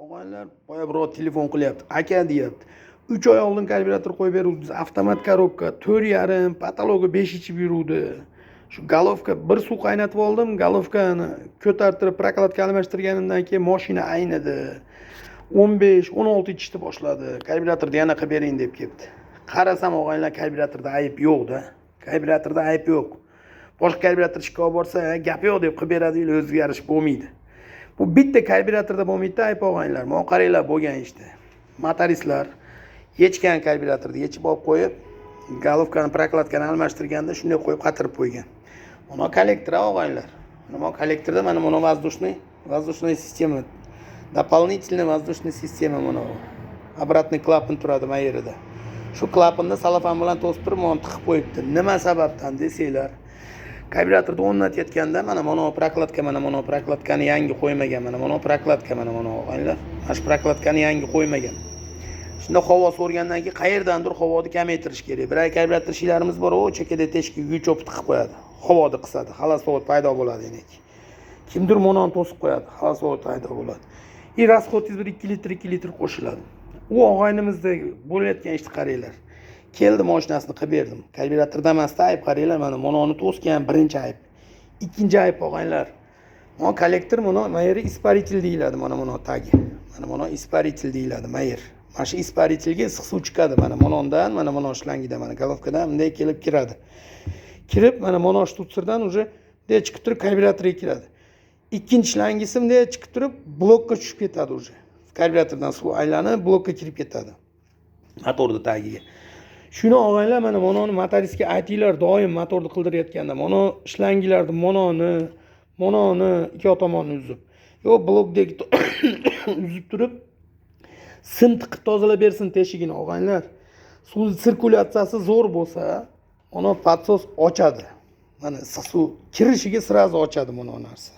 Og'aylar boya birov telefon qilyapti. Aka deyapti. 3 oy oldin karburator qo'yib beruvdi. Avtomat korobka 4,5, patologi 5 ichib yuruvdi. Shu galovka bir suv qaynatib oldim, galovkani ko'tartirib prokladka almashtirganimdan keyin mashina aynidi. 15-16 ichishni boshladi. Karburatorni yana qilib bering deb kelibdi. Qarasam og'aylar karburatorda ayb yo'q-da. Karburatorda ayb yo'q. Boshqa karburator ishga olib borsa, gap yo'q deb qilib beradi, o'zgarish bo'lmaydi. Bu bitta karburatorda bo'lmaydi, ayb og'aylar. Mana qaranglar bo'lgan ishda. Motoristlar yechgan karburatorni yechib olib qo'yib, galovkani prokladkani almashtirganda shunday qo'yib qatirib qo'ygan. Mana kollektor og'aylar. Mana kollektorda mana воздушная sistema. Дополнительная воздушная система mana bu. Обратный klapan turadi mana yerida. Shu klapanni salafan bilan to'sib turib, mana tiqib qo'yibdi. Nima sababdan desanglar, karburatorni o'rnatayotganda mana prokladkani yangi qo'ymagan, mana prokladka mana og'aylar. Mana shu prokladkani yangi qo'ymagan. Shunda havo so'rgandan keyin qayerdandir havoni kamaytirish kerak. Bir ay karburator ishlarimiz bor, o chekada teshikka yuz o'pib tiqib qo'yadi. Havoni qisadi, xalos havo paydo bo'ladi demak. Kimdir mononi to'sib qo'yadi, xalos havo paydo bo'ladi. Rasxodingiz bir 2 litr qo'shiladi. U og'aynimizda bo'layotgan ishni qaranglar. Keldi mashinasini qilib berdim. Karburatorda emasda ayb qaranglar, mana mononi to'sgan birinchi ayb. Ikkinchi ayb og'aylar. Mana kollektor mana yeri испаритель deyiladi, mana tagi. Mana испаритель deyiladi, mana yer. Mana shu испарительga issiq suv chiqadi, monondan, mana shlangidan, mana galovkadan bunday kelib kiradi. Kirib, mana shu tutsirdan уже bunday chiqib turib karburatorga kiradi. Ikkinchi shlangisi bunday chiqib turib blokka tushib ketadi уже. Karburatordan suv aylanib blokka kirib ketadi. Motorning tagiga. Shuni og'aylar mana motoristga aytinglar, doim motorni qildirayotganda, mana shlangilarni mononi ikki tomonni uzib. Yo blokdagi uzib turib sim tiqib tozalab bersin teshigini og'aylar. Suv sirkulyatsiyasi zo'r bo'lsa, mana patsos ochadi. Mana issiq suv kirishiga sirazi ochadi mana narsa.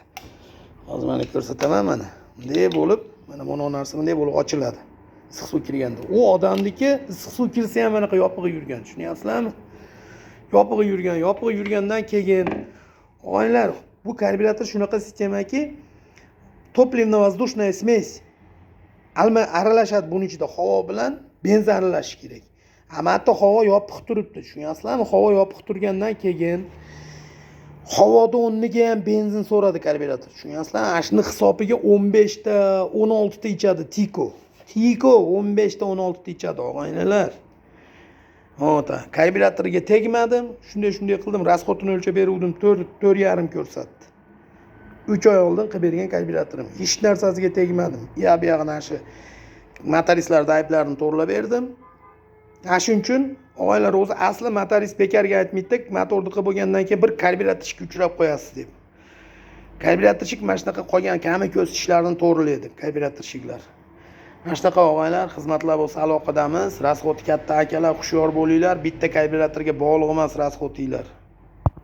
Hozir mana ko'rsataman mana. Bunday bo'lib, mana narsa bunday bo'lib ochiladi. Issiq suv kirganda. U odamniki issiq suv kirsa ham mana yopig'i yurgan, tushunyapsizlarmi? Yopig'i yurgandan keyin og'aylar, bu karburator shunaqa sistemaki, topливно-воздушная смесь aralashadi buning ichida havo bilan benzin aralashishi kerak. Amatda havo yopiq turibdi, tushunyapsizlarmi? Havo yopiq turgandan keyin havoda o'rniga ham benzin so'radi karburator. Tushunyapsizlarmi? Shuni hisobiga 15 ta, 16 ta ichadi Tiko 15 ta, 16 ta ichadi og'aylar. Hota, karburatorga tegmadim, shunday qildim, rasxodini o'lchab beruvdim, 4,5 ko'rsatdi. 3 oy oldin qilib bergan karburatorim. Hech narsasiga tegmadim. Bu yog'ini shu motoristlarning ayblarini to'g'rilab berdim. Shuning uchun og'aylar o'zi asli motorist bekarga aytmaydi, motorni qilib bo'lgandan keyin bir karburator ishga uchrab qo'yasiz deb. Karburator ishik mana shunaqa qolgan kami ko'z ishlarini to'g'rilaydi karburator ishiklar. Mana shunaqa og'aylar, xizmatlar bo'lsa aloqadamiz. Rasxod katta akalar, hushyor bo'linglar. Bitta karburatorga bog'liq emas rasxodinglar.